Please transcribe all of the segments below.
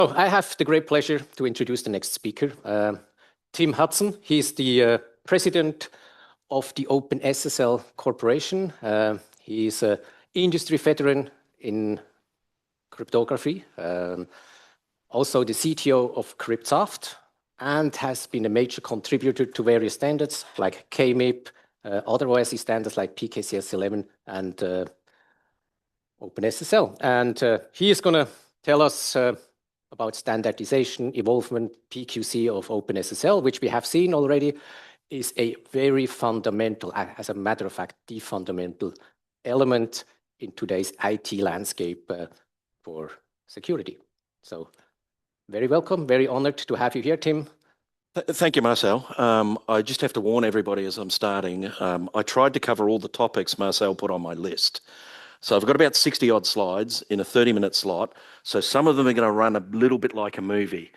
Oh, I have the great pleasure to introduce the next speaker, Tim Hudson. He's the president of the OpenSSL Corporation. He's an industry veteran in cryptography, also the CTO of Cryptsoft, and has been a major contributor to various standards like KMIP, other OSI standards like PKCS11 and OpenSSL. And he is going to tell us about standardization, evolvement, PQC of OpenSSL, which we have seen already is a very fundamental, as a matter of fact, the fundamental element in today's IT landscape for security. So very welcome, very honored to have you here, Tim. Thank you, Marcel. I just have to warn everybody as I'm starting, I tried to cover all the topics Marcel put on my list. So I've got about 60 odd slides in a 30-minute slot. So some of them are going to run a little bit like a movie.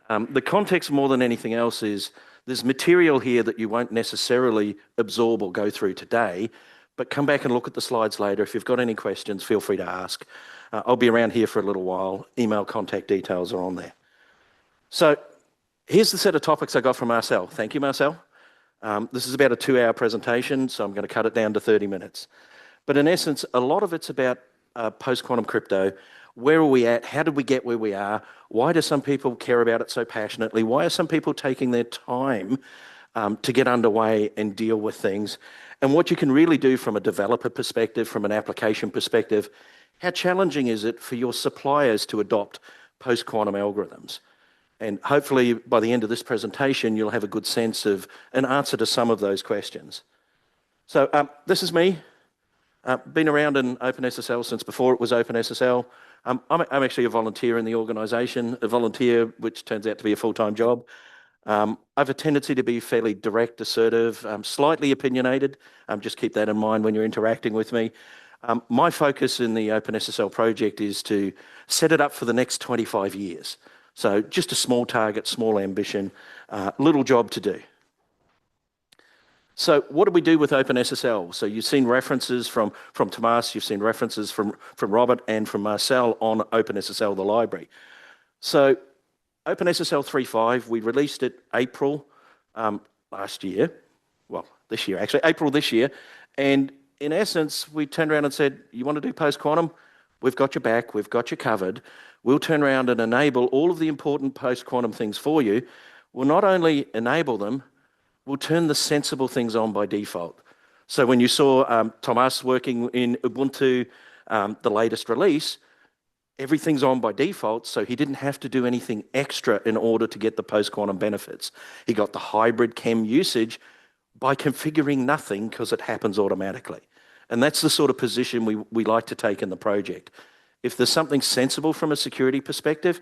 The context more than anything else is there's material here that you won't necessarily absorb or go through today, but come back and look at the slides later. If you've got any questions, feel free to ask. I'll be around here for a little while. Email contact details are on there. So here's the set of topics I got from Marcel. Thank you, Marcel. This is about a 2-hour presentation, so I'm going to cut it down to 30 minutes. But in essence, a lot of it's about post-quantum crypto. Where are we at? How did we get where we are? Why do some people care about it so passionately? Why are some people taking their time to get underway and deal with things? And what you can really do from a developer perspective, from an application perspective, how challenging is it for your suppliers to adopt post-quantum algorithms? And hopefully by the end of this presentation, you'll have a good sense of an answer to some of those questions. So this is me. Been around in OpenSSL since before it was OpenSSL. I'm actually a volunteer in the organisation, a volunteer which turns out to be a full-time job. I have a tendency to be fairly direct, assertive, slightly opinionated. Just keep that in mind when you're interacting with me. My focus in the OpenSSL project is to set it up for the next 25 years. So just a small target, small ambition, little job to do. So what do we do with OpenSSL? So you've seen references from Tomas, you've seen references from Robert and from Marcel on OpenSSL, the library. So OpenSSL 3.5, we released it April last year. Well, this year actually, April this year. And in essence, we turned around and said, you want to do post-quantum? We've got your back, we've got you covered. We'll turn around and enable all of the important post-quantum things for you. We'll not only enable them, we'll turn the sensible things on by default. So when you saw Tomas working in Ubuntu, the latest release, everything's on by default, so he didn't have to do anything extra in order to get the post-quantum benefits. He got the hybrid chem usage by configuring nothing because it happens automatically. And that's the sort of position we like to take in the project. If there's something sensible from a security perspective,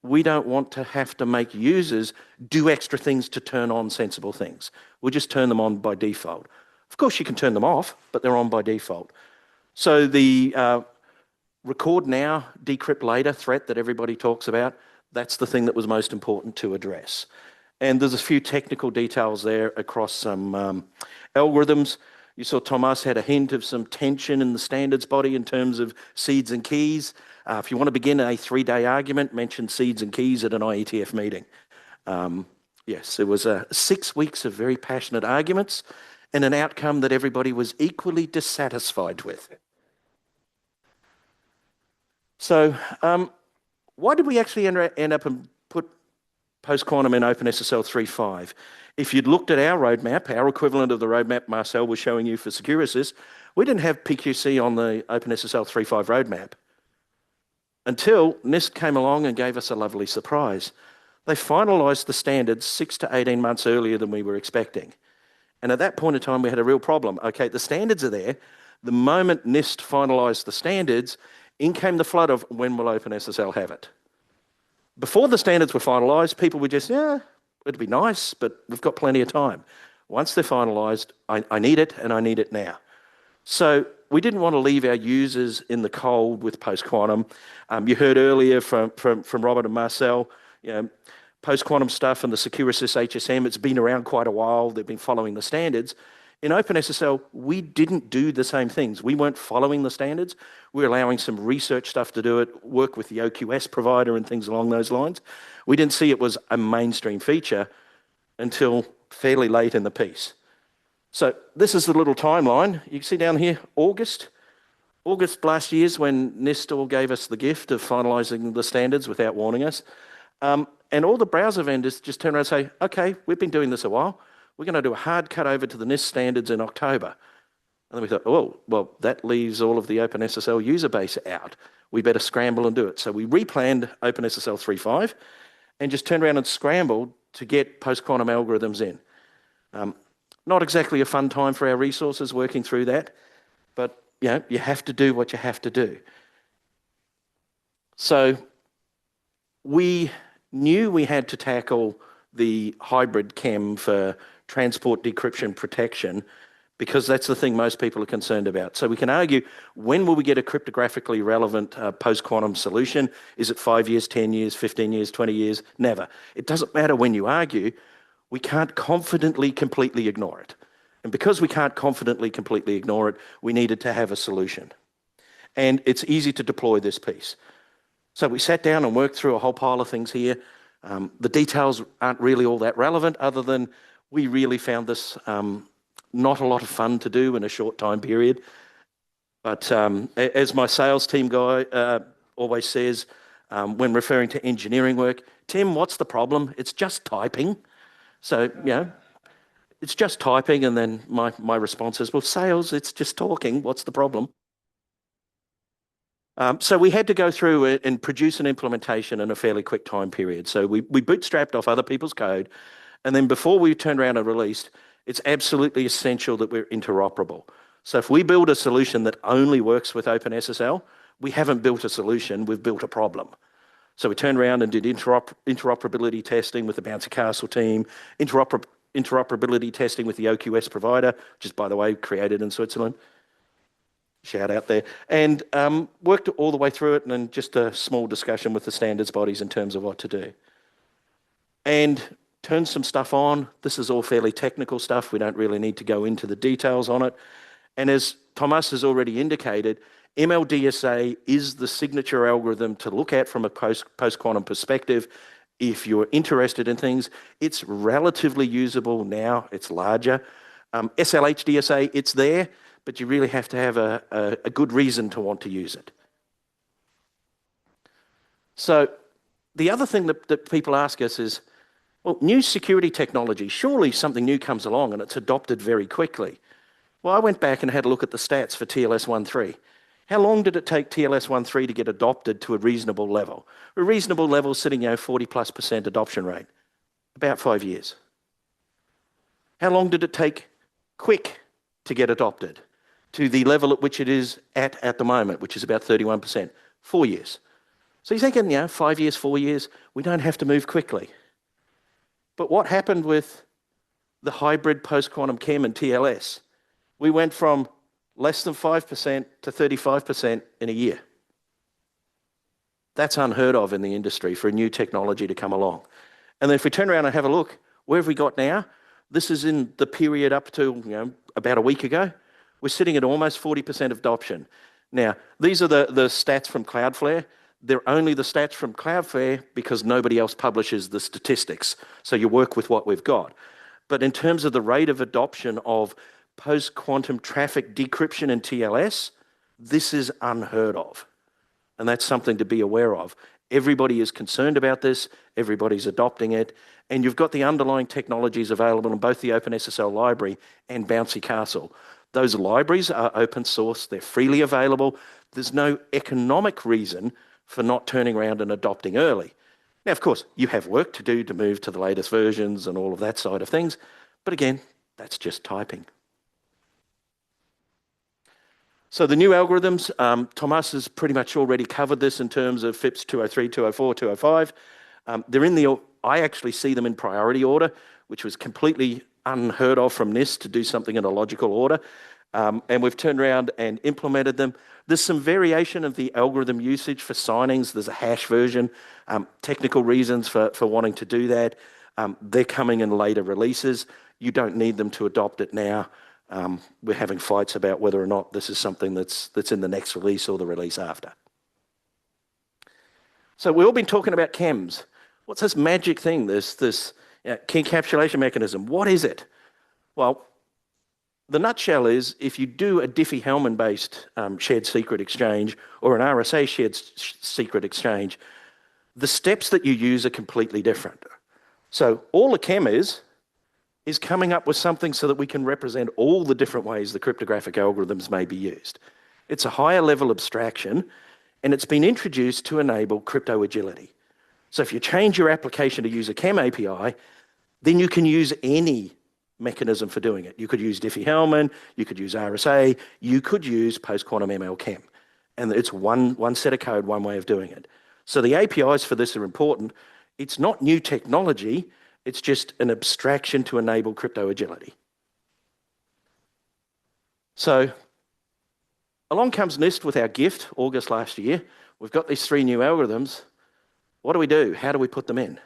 we don't want to have to make users do extra things to turn on sensible things. We'll just turn them on by default. Of course, you can turn them off, but they're on by default. So the record now, decrypt later threat that everybody talks about, that's the thing that was most important to address. And there's a few technical details there across some algorithms. You saw Tomas had a hint of some tension in the standards body in terms of seeds and keys. If you want to begin a 3-day argument, mention seeds and keys at an IETF meeting. Yes, it was 6 weeks of very passionate arguments and an outcome that everybody was equally dissatisfied with. So why did we actually end up and put post-quantum in OpenSSL 3.5? If you'd looked at our roadmap, our equivalent of the roadmap Marcel was showing you for Securosys, we didn't have PQC on the OpenSSL 3.5 roadmap until NIST came along and gave us a lovely surprise. They finalised the standards 6 to 18 months earlier than we were expecting. And at that point in time, we had a real problem. Okay, the standards are there. The moment NIST finalised the standards, in came the flood of when will OpenSSL have it? Before the standards were finalised, people were just, yeah, it'd be nice, but we've got plenty of time. Once they're finalised, I need it and I need it now. So we didn't want to leave our users in the cold with post-quantum. You heard earlier from Robert and Marcel, post-quantum stuff and the Securosys HSM, it's been around quite a while. They've been following the standards. In OpenSSL, we didn't do the same things. We weren't following the standards. We were allowing some research stuff to do it, work with the OQS provider and things along those lines. We didn't see it was a mainstream feature until fairly late in the piece. So this is the little timeline. You can see down here, August last year is when NIST all gave us the gift of finalising the standards without warning us. And all the browser vendors just turn around and say, okay, we've been doing this a while. We're going to do a hard cut over to the NIST standards in October. And then we thought, oh, well, that leaves all of the OpenSSL user base out. We better scramble and do it. So we replanned OpenSSL 3.5 and just turned around and scrambled to get post-quantum algorithms in. Not exactly a fun time for our resources working through that, but you have to do what you have to do. So we knew we had to tackle the hybrid chem for transport decryption protection because that's the thing most people are concerned about. So we can argue, when will we get a cryptographically relevant post-quantum solution? Is it 5 years, 10 years, 15 years, 20 years? Never. It doesn't matter when you argue. We can't confidently completely ignore it. And because we can't confidently completely ignore it, we needed to have a solution. And it's easy to deploy this piece. So we sat down and worked through a whole pile of things here. The details aren't really all that relevant, other than we really found this not a lot of fun to do in a short time period. But as my sales team guy always says, when referring to engineering work, Tim, what's the problem? It's just typing. So, it's just typing, and then my response is, well, sales, it's just talking. What's the problem? So we had to go through it and produce an implementation in a fairly quick time period. So we bootstrapped off other people's code, and then before we turned around and released, it's absolutely essential that we're interoperable. So if we build a solution that only works with OpenSSL, we haven't built a solution, we've built a problem. So we turned around and did interoperability testing with the Bouncy Castle team, interoperability testing with the OQS provider, which is, by the way, created in Switzerland. Shout out there. And worked all the way through it, and then just a small discussion with the standards bodies in terms of what to do. And turned some stuff on. This is all fairly technical stuff. We don't really need to go into the details on it. And as Thomas has already indicated, MLDSA is the signature algorithm to look at from a post-quantum perspective. If you're interested in things, it's relatively usable now. It's larger. SLHDSA, it's there, but you really have to have a good reason to want to use it. So the other thing that people ask us is, well, new security technology, surely something new comes along and it's adopted very quickly. Well, I went back and had a look at the stats for TLS 1.3. How long did it take TLS 1.3 to get adopted to a reasonable level? A reasonable level sitting, 40+% adoption rate. About 5 years. How long did it take Quick to get adopted to the level at which it is at the moment, which is about 31%? 4 years. So you're thinking, 5 years, 4 years, we don't have to move quickly. But what happened with the hybrid post-quantum chem and TLS? We went from less than 5% to 35% in a year. That's unheard of in the industry for a new technology to come along. And then if we turn around and have a look, where have we got now? This is in the period up to about a week ago. We're sitting at almost 40% adoption. Now, these are the stats from Cloudflare. They're only the stats from Cloudflare because nobody else publishes the statistics. So you work with what we've got. But in terms of the rate of adoption of post-quantum traffic decryption in TLS, this is unheard of. And that's something to be aware of. Everybody is concerned about this. Everybody's adopting it. And you've got the underlying technologies available in both the OpenSSL library and Bouncy Castle. Those libraries are open source. They're freely available. There's no economic reason for not turning around and adopting early. Now, of course, you have work to do to move to the latest versions and all of that side of things. But again, that's just typing. So the new algorithms, Thomas has pretty much already covered this in terms of FIPS 203, 204, 205. They're in the, I actually see them in priority order, which was completely unheard of from NIST to do something in a logical order. And we've turned around and implemented them. There's some variation of the algorithm usage for signings. There's a hash version, technical reasons for wanting to do that. They're coming in later releases. You don't need them to adopt it now. We're having fights about whether or not this is something that's in the next release or the release after. So we've all been talking about chems. What's this magic thing, this key encapsulation mechanism? What is it? Well, the nutshell is if you do a Diffie-Hellman-based shared secret exchange or an RSA shared secret exchange, the steps that you use are completely different. So all a chem is coming up with something so that we can represent all the different ways the cryptographic algorithms may be used. It's a higher level abstraction, and it's been introduced to enable crypto agility. So if you change your application to use a chem API, then you can use any mechanism for doing it. You could use Diffie-Hellman, you could use RSA, you could use post-quantum ML chem. And it's one set of code, one way of doing it. So the APIs for this are important. It's not new technology, it's just an abstraction to enable crypto agility. So along comes NIST with our gift, August last year. We've got these 3 new algorithms. What do? How do we put them in?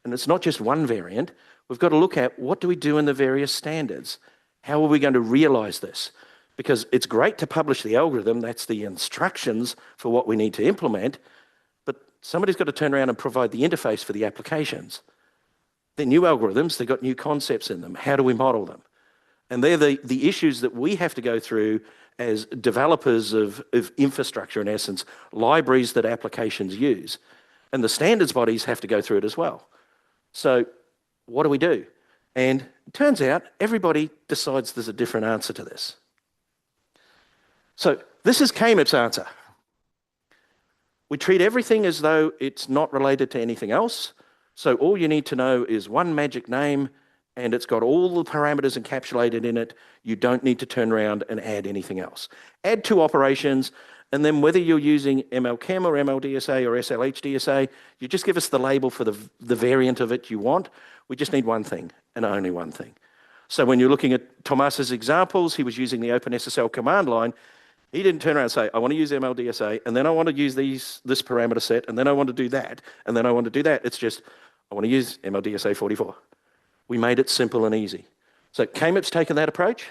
And it's not just one variant. We've got to look at what do we do in the various standards? How are we going to realize this? Because it's great to publish the algorithm, that's the instructions for what we need to implement, but somebody's got to turn around and provide the interface for the applications. They're new algorithms, they've got new concepts in them. How do we model them? And they're the issues that we have to go through as developers of infrastructure, in essence, libraries that applications use. And the standards bodies have to go through it as well. So what do we do? And it turns out everybody decides there's a different answer to this. So this is KMIP's answer. We treat everything as though it's not related to anything else. So all you need to know is one magic name, and it's got all the parameters encapsulated in it. You don't need to turn around and add anything else. Add 2 operations, and then whether you're using MLChem or MLDSA or SLHDSA, you just give us the label for the variant of it you want. We just need one thing, and only one thing. So when you're looking at Tomas's examples, he was using the OpenSSL command line. He didn't turn around and say, I want to use MLDSA, and then I want to use this parameter set, and then I want to do that, and then I want to do that. It's just, I want to use MLDSA 44. We made it simple and easy. So KMIP's taken that approach.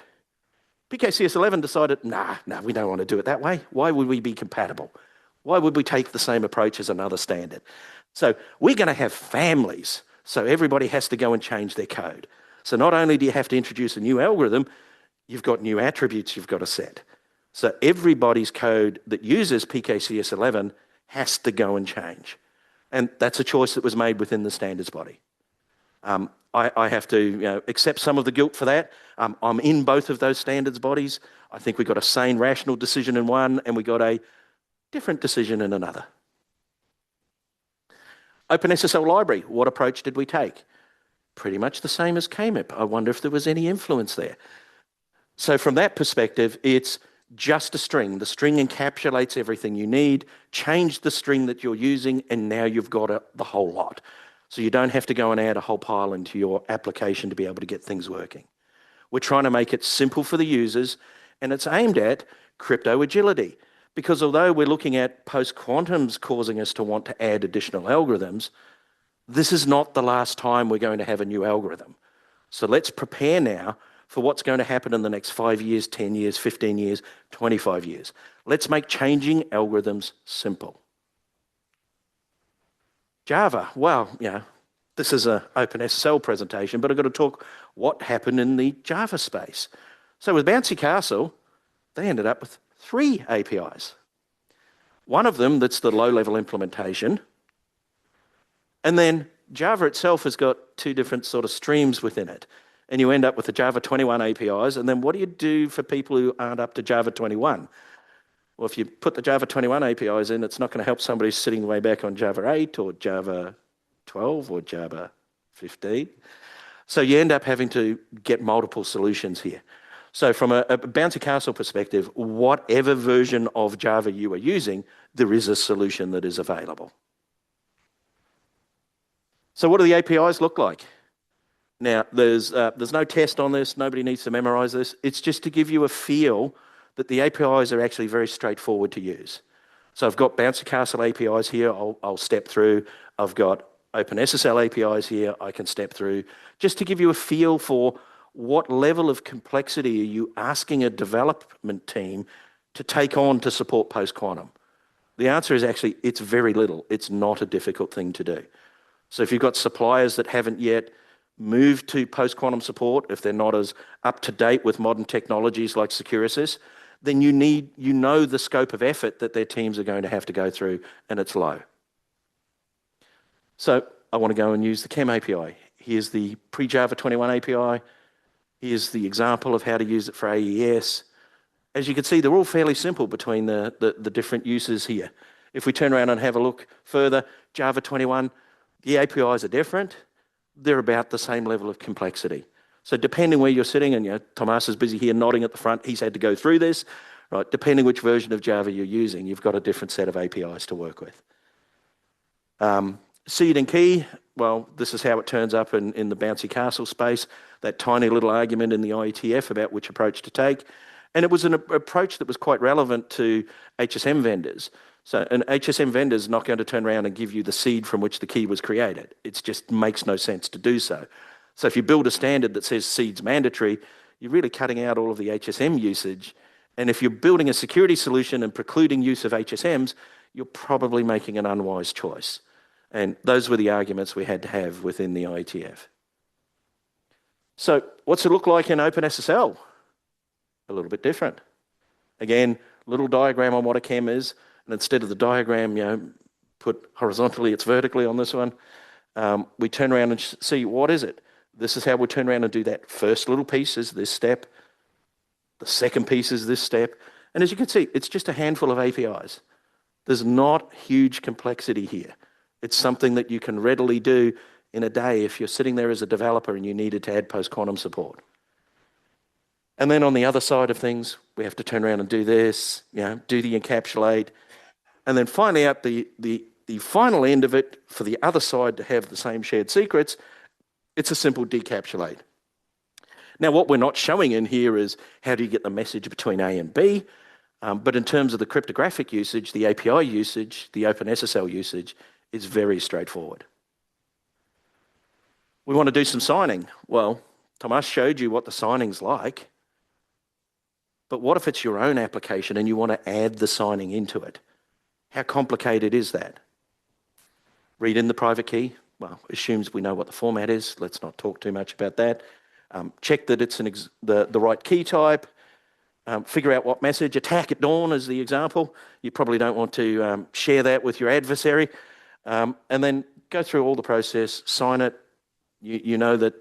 PKCS11 decided, nah, we don't want to do it that way. Why would we be compatible? Why would we take the same approach as another standard? So we're going to have families. So everybody has to go and change their code. So not only do you have to introduce a new algorithm, you've got new attributes you've got to set. So everybody's code that uses PKCS11 has to go and change. And that's a choice that was made within the standards body. I have to accept some of the guilt for that. I'm in both of those standards bodies. I think we got a sane, rational decision in one, and we got a different decision in another. OpenSSL library, what approach did we take? Pretty much the same as KMIP. I wonder if there was any influence there. So from that perspective, it's just a string. The string encapsulates everything you need. Change the string that you're using, and now you've got the whole lot. So you don't have to go and add a whole pile into your application to be able to get things working. We're trying to make it simple for the users, and it's aimed at crypto agility. Because although we're looking at post-quantums causing us to want to add additional algorithms, this is not the last time we're going to have a new algorithm. So let's prepare now for what's going to happen in the next 5 years, 10 years, 15 years, 25 years. Let's make changing algorithms simple. Java, well, this is an OpenSSL presentation, but I've got to talk what happened in the Java space. So with Bouncy Castle, they ended up with 3 APIs. One of them that's the low-level implementation, and then Java itself has got 2 different sort of streams within it. And you end up with the Java 21 APIs, and then what do you do for people who aren't up to Java 21? Well, if you put the Java 21 APIs in, it's not going to help somebody sitting way back on Java 8 or Java 12 or Java 15. So you end up having to get multiple solutions here. So from a Bouncy Castle perspective, whatever version of Java you are using, there is a solution that is available. So what do the APIs look like? Now, there's no test on this. Nobody needs to memorize this. It's just to give you a feel that the APIs are actually very straightforward to use. So I've got Bouncy Castle APIs here. I'll step through. I've got OpenSSL APIs here. I can step through just to give you a feel for what level of complexity are you asking a development team to take on to support post-quantum? The answer is actually, it's very little. It's not a difficult thing to do. So if you've got suppliers that haven't yet moved to post-quantum support, if they're not as up to date with modern technologies like Securosys, then you know the scope of effort that their teams are going to have to go through, and it's low. So I want to go and use the Chem API. Here's the pre-Java 21 API. Here's the example of how to use it for AES. As you can see, they're all fairly simple between the different uses here. If we turn around and have a look further, Java 21, the APIs are different. They're about the same level of complexity. So depending where you're sitting, and Tomas is busy here nodding at the front, he's had to go through this, right? Depending which version of Java you're using, you've got a different set of APIs to work with. Seed and key, well, this is how it turns up in the bouncy castle space, that tiny little argument in the IETF about which approach to take. And it was an approach that was quite relevant to HSM vendors. So an HSM vendor is not going to turn around and give you the seed from which the key was created. It just makes no sense to do so. So if you build a standard that says seed's mandatory, you're really cutting out all of the HSM usage. And if you're building a security solution and precluding use of HSMs, you're probably making an unwise choice. And those were the arguments we had to have within the IETF. So what's it look like in OpenSSL? A little bit different. Again, little diagram on what a chem is, and instead of the diagram, put horizontally, it's vertically on this one. We turn around and see, what is it? This is how we turn around and do that. First little piece is this step. The second piece is this step. And as you can see, it's just a handful of APIs. There's not huge complexity here. It's something that you can readily do in a day if you're sitting there as a developer and you needed to add post-quantum support. And then on the other side of things, we have to turn around and do this, do the encapsulate. And then finally at the final end of it, for the other side to have the same shared secrets, it's a simple decapsulate. Now, what we're not showing in here is how do you get the message between A and B, but in terms of the cryptographic usage, the API usage, the OpenSSL usage is very straightforward. We want to do some signing. Well, Tomas showed you what the signing's like. But what if it's your own application and you want to add the signing into it? How complicated is that? Read in the private key. Well, assumes we know what the format is. Let's not talk too much about that. Check that it's the right key type. Figure out what message. Attack at dawn is the example. You probably don't want to share that with your adversary. And then go through all the process, sign it. You know that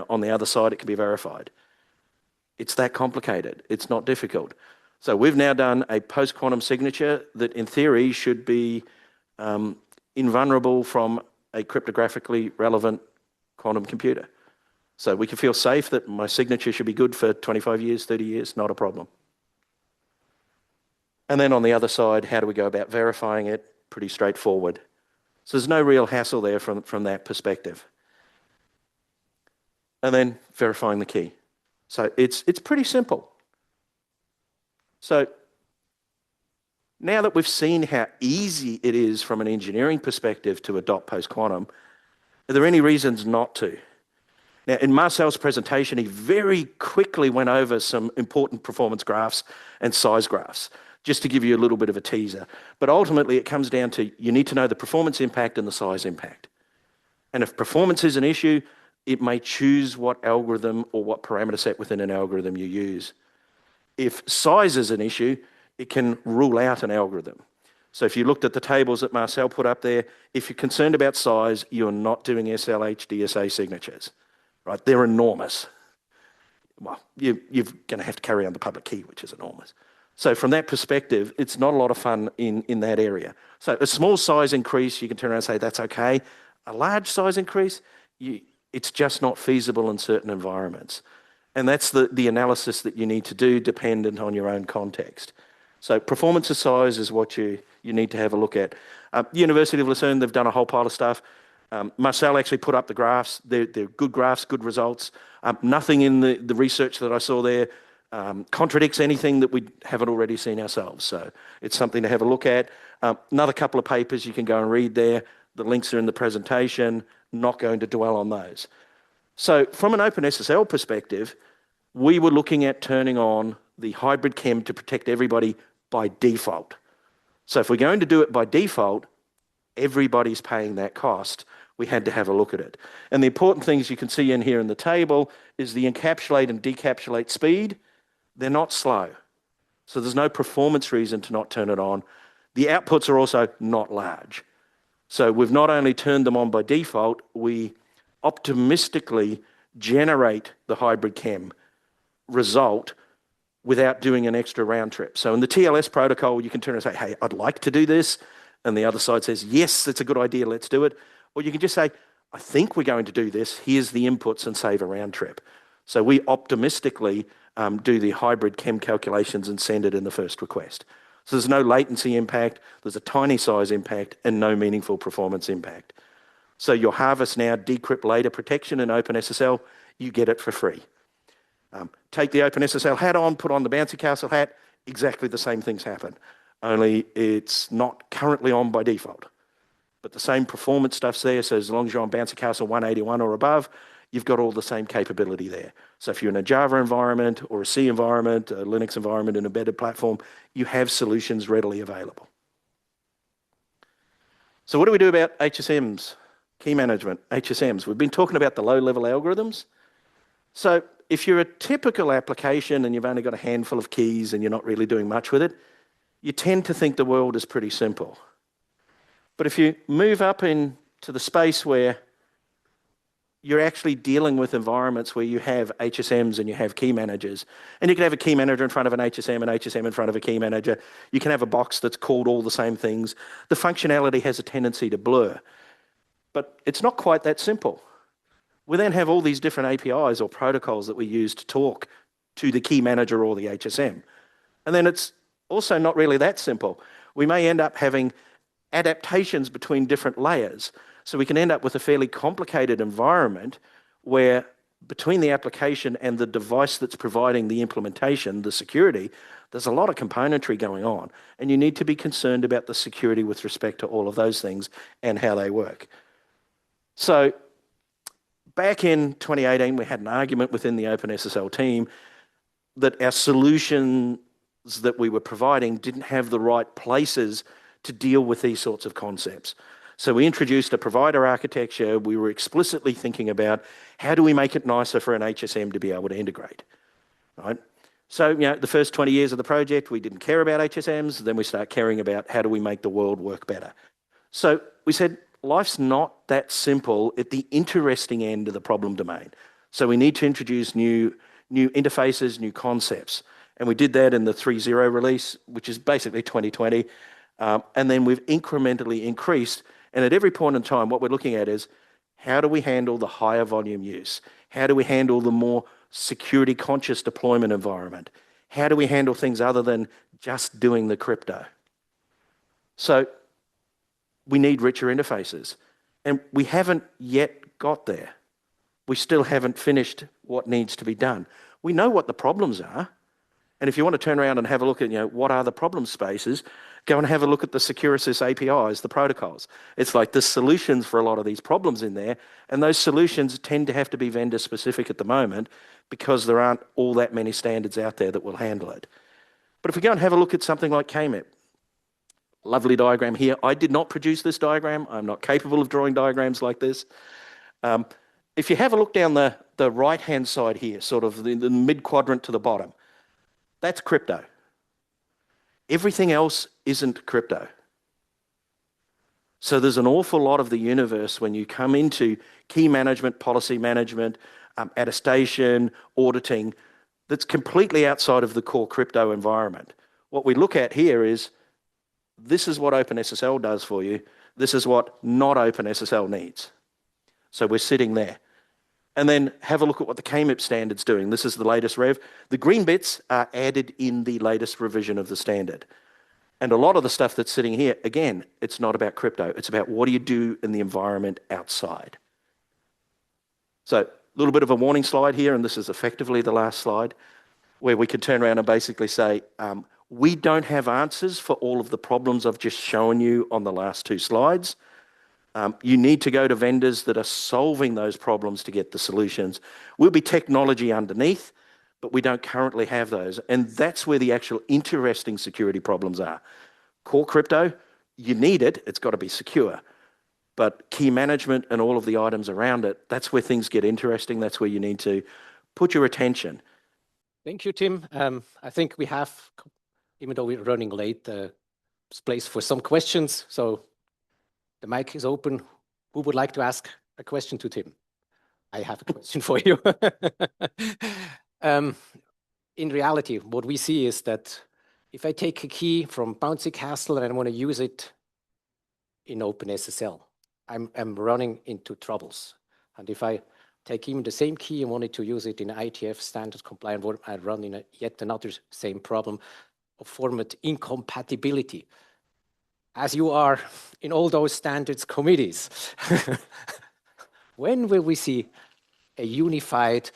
on the other side it can be verified. It's that complicated. It's not difficult. So we've now done a post-quantum signature that in theory should be invulnerable from a cryptographically relevant quantum computer. So we can feel safe that my signature should be good for 25 years, 30 years, not a problem. And then on the other side, how do we go about verifying it? Pretty straightforward. So there's no real hassle there from that perspective. And then verifying the key. So it's pretty simple. So now that we've seen how easy it is from an engineering perspective to adopt post-quantum, are there any reasons not to? Now, in Marcel's presentation, he very quickly went over some important performance graphs and size graphs, just to give you a little bit of a teaser. But ultimately, it comes down to you need to know the performance impact and the size impact. And if performance is an issue, it may choose what algorithm or what parameter set within an algorithm you use. If size is an issue, it can rule out an algorithm. So if you looked at the tables that Marcel put up there, if you're concerned about size, you're not doing SLH DSA signatures, right? They're enormous. Well, you're going to have to carry on the public key, which is enormous. So from that perspective, it's not a lot of fun in that area. So a small size increase, you can turn around and say, that's okay. A large size increase, it's just not feasible in certain environments. And that's the analysis that you need to do dependent on your own context. So performance of size is what you need to have a look at. University of Lucerne, they've done a whole pile of stuff. Marcel actually put up the graphs. They're good graphs, good results. Nothing in the research that I saw there contradicts anything that we haven't already seen ourselves. So it's something to have a look at. Another couple of papers you can go and read there. The links are in the presentation. Not going to dwell on those. So from an OpenSSL perspective, we were looking at turning on the hybrid chem to protect everybody by default. So if we're going to do it by default, everybody's paying that cost. We had to have a look at it. And the important things you can see in here in the table is the encapsulate and decapsulate speed. They're not slow. So there's no performance reason to not turn it on. The outputs are also not large. So we've not only turned them on by default, we optimistically generate the hybrid chem result without doing an extra round trip. So in the TLS protocol, you can turn and say, hey, I'd like to do this. And the other side says, yes, that's a good idea, let's do it. Or you can just say, I think we're going to do this. Here's the inputs and save a round trip. So we optimistically do the hybrid chem calculations and send it in the first request. So there's no latency impact, there's a tiny size impact, and no meaningful performance impact. So your harvest now, decrypt later protection in OpenSSL, you get it for free. Take the OpenSSL hat on, put on the bouncy castle hat, exactly the same things happen. Only it's not currently on by default. But the same performance stuff's there, so as long as you're on bouncy castle 181 or above, you've got all the same capability there. So if you're in a Java environment or a C environment, a Linux environment, an embedded platform, you have solutions readily available. So what do we do about HSMs? Key management, HSMs. We've been talking about the low-level algorithms. So if you're a typical application and you've only got a handful of keys and you're not really doing much with it, you tend to think the world is pretty simple. But if you move up into the space where you're actually dealing with environments where you have HSMs and you have key managers, and you can have a key manager in front of an HSM in front of a key manager. You can have a box that's called all the same things. The functionality has a tendency to blur. But it's not quite that simple. We then have all these different APIs or protocols that we use to talk to the key manager or the HSM. And then it's also not really that simple. We may end up having adaptations between different layers. So we can end up with a fairly complicated environment where between the application and the device that's providing the implementation, the security, there's a lot of componentry going on. And you need to be concerned about the security with respect to all of those things and how they work. So back in 2018, we had an argument within the OpenSSL team that our solutions that we were providing didn't have the right places to deal with these sorts of concepts. So we introduced a provider architecture. We were explicitly thinking about how do we make it nicer for an HSM to be able to integrate, right? So, the first 20 years of the project, we didn't care about HSMs. Then we start caring about how do we make the world work better. So we said, life's not that simple at the interesting end of the problem domain. So we need to introduce new interfaces, new concepts. And we did that in the 3.0 release, which is basically 2020. And then we've incrementally increased. And at every point in time, what we're looking at is how do we handle the higher volume use? How do we handle the more security conscious deployment environment? How do we handle things other than just doing the crypto? So we need richer interfaces. And we haven't yet got there. We still haven't finished what needs to be done. We know what the problems are. And if you want to turn around and have a look at, what are the problem spaces, go and have a look at the Securosys APIs, the protocols. It's like there's solutions for a lot of these problems in there, and those solutions tend to have to be vendor specific at the moment because there aren't all that many standards out there that will handle it. But if we go and have a look at something like KMIP, lovely diagram here. I did not produce this diagram. I'm not capable of drawing diagrams like this. If you have a look down the right-hand side here, sort of the mid-quadrant to the bottom, that's crypto. Everything else isn't crypto. So there's an awful lot of the universe when you come into key management, policy management, attestation, auditing, that's completely outside of the core crypto environment. What we look at here is, this is what OpenSSL does for you. This is what not OpenSSL needs. So we're sitting there. And then have a look at what the KMIP standard's doing. This is the latest rev. The green bits are added in the latest revision of the standard. And a lot of the stuff that's sitting here, again, it's not about crypto. It's about what do you do in the environment outside. So a little bit of a warning slide here, and this is effectively the last slide, where we can turn around and basically say, we don't have answers for all of the problems I've just shown you on the last two slides. You need to go to vendors that are solving those problems to get the solutions. We'll be technology underneath, but we don't currently have those. And that's where the actual interesting security problems are. Core crypto, you need it, it's got to be secure. But key management and all of the items around it, that's where things get interesting. That's where you need to put your attention. Thank you, Tim. I think we have, even though we're running late, place for some questions. So the mic is open. Who would like to ask a question to Tim? I have a question for you. In reality, what we see is that if I take a key from Bouncy Castle and I want to use it in OpenSSL, I'm running into troubles. And if I take even the same key and wanted to use it in IETF standard compliant, I run in yet another same problem of format incompatibility. As you are in all those standards committees, when will we see a unified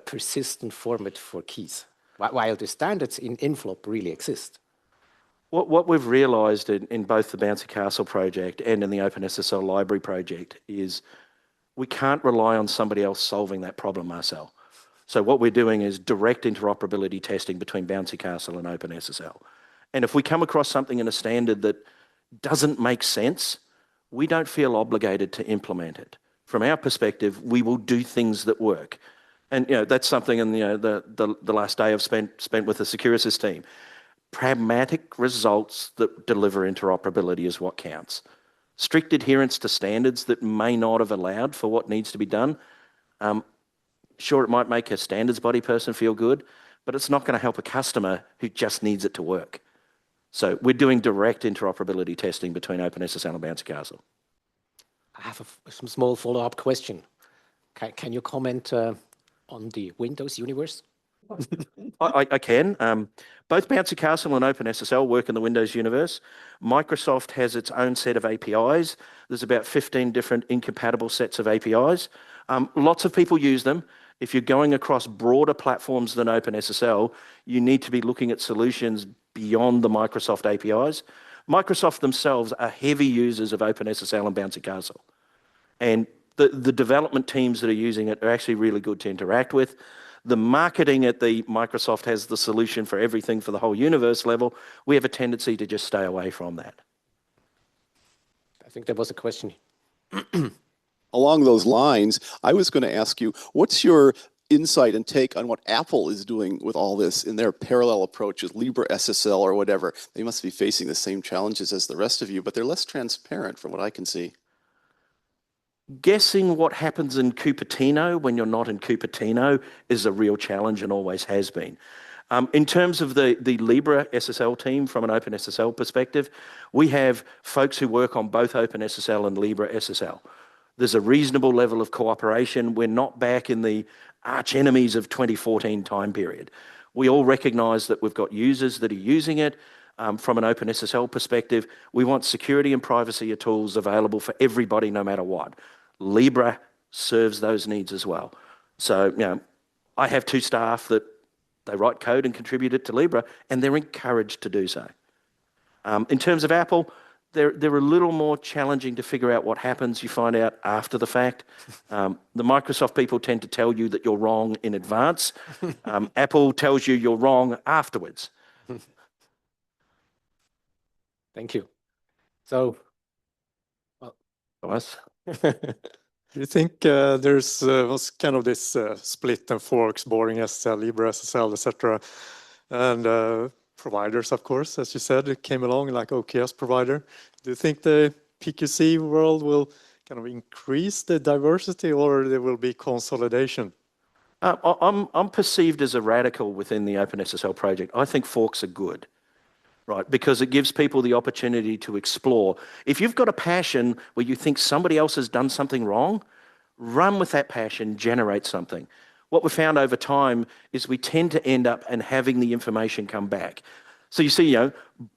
persistent format for keys, while the standards in Inflop really exist? What we've realized in both the Bouncy Castle project and in the OpenSSL library project is we can't rely on somebody else solving that problem, Marcel. So what we're doing is direct interoperability testing between Bouncy Castle and OpenSSL. And if we come across something in a standard that doesn't make sense, we don't feel obligated to implement it. From our perspective, we will do things that work. And that's something in the last day I've spent with the Securosys team. Pragmatic results that deliver interoperability is what counts. Strict adherence to standards that may not have allowed for what needs to be done. Sure, it might make a standards body person feel good, but it's not going to help a customer who just needs it to work. So we're doing direct interoperability testing between OpenSSL and Bouncy Castle. I have some small follow-up question. Can you comment on the Windows universe? I can. Both Bouncy Castle and OpenSSL work in the Windows universe. Microsoft has its own set of APIs. There's about 15 different incompatible sets of APIs. Lots of people use them. If you're going across broader platforms than OpenSSL, you need to be looking at solutions beyond the Microsoft APIs. Microsoft themselves are heavy users of OpenSSL and Bouncy Castle. And the development teams that are using it are actually really good to interact with. The marketing at the Microsoft has the solution for everything for the whole universe level. We have a tendency to just stay away from that. I think there was a question. Along those lines, I was going to ask you, what's your insight and take on what Apple is doing with all this in their parallel approaches, LibreSSL or whatever? They must be facing the same challenges as the rest of you, but they're less transparent from what I can see. Guessing what happens in Cupertino when you're not in Cupertino is a real challenge and always has been. In terms of the LibreSSL team from an OpenSSL perspective, we have folks who work on both OpenSSL and LibreSSL. There's a reasonable level of cooperation. We're not back in the arch enemies of 2014 time period. We all recognize that we've got users that are using it. From an OpenSSL perspective, we want security and privacy tools available for everybody no matter what. Libre serves those needs as well. So, I have 2 staff that they write code and contribute it to Libre, and they're encouraged to do so. In terms of Apple, they're a little more challenging to figure out what happens. You find out after the fact. The Microsoft people tend to tell you that you're wrong in advance. Apple tells you you're wrong afterwards. Thank you. So, Thomas? Do you think there's was kind of this split and forks, boring SSL, LibreSSL, etc., and providers, of course, as you said, came along like OKS provider. Do you think the PQC world will kind of increase the diversity, or there will be consolidation? I'm perceived as a radical within the OpenSSL project. I think forks are good. Right, because it gives people the opportunity to explore. If you've got a passion where you think somebody else has done something wrong, run with that passion, generate something. What we found over time is we tend to end up and having the information come back. So you see,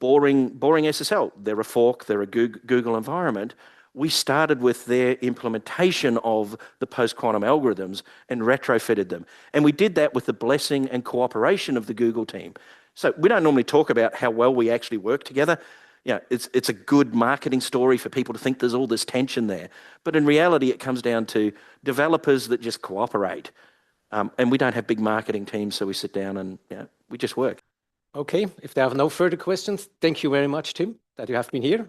boring SSL, they're a fork, they're a Google environment. We started with their implementation of the post-quantum algorithms and retrofitted them. And we did that with the blessing and cooperation of the Google team. So we don't normally talk about how well we actually work together. It's a good marketing story for people to think there's all this tension there. But in reality, it comes down to developers that just cooperate. And we don't have big marketing teams, so we sit down and we just work. Okay, if there are no further questions, thank you very much, Tim, that you have been here.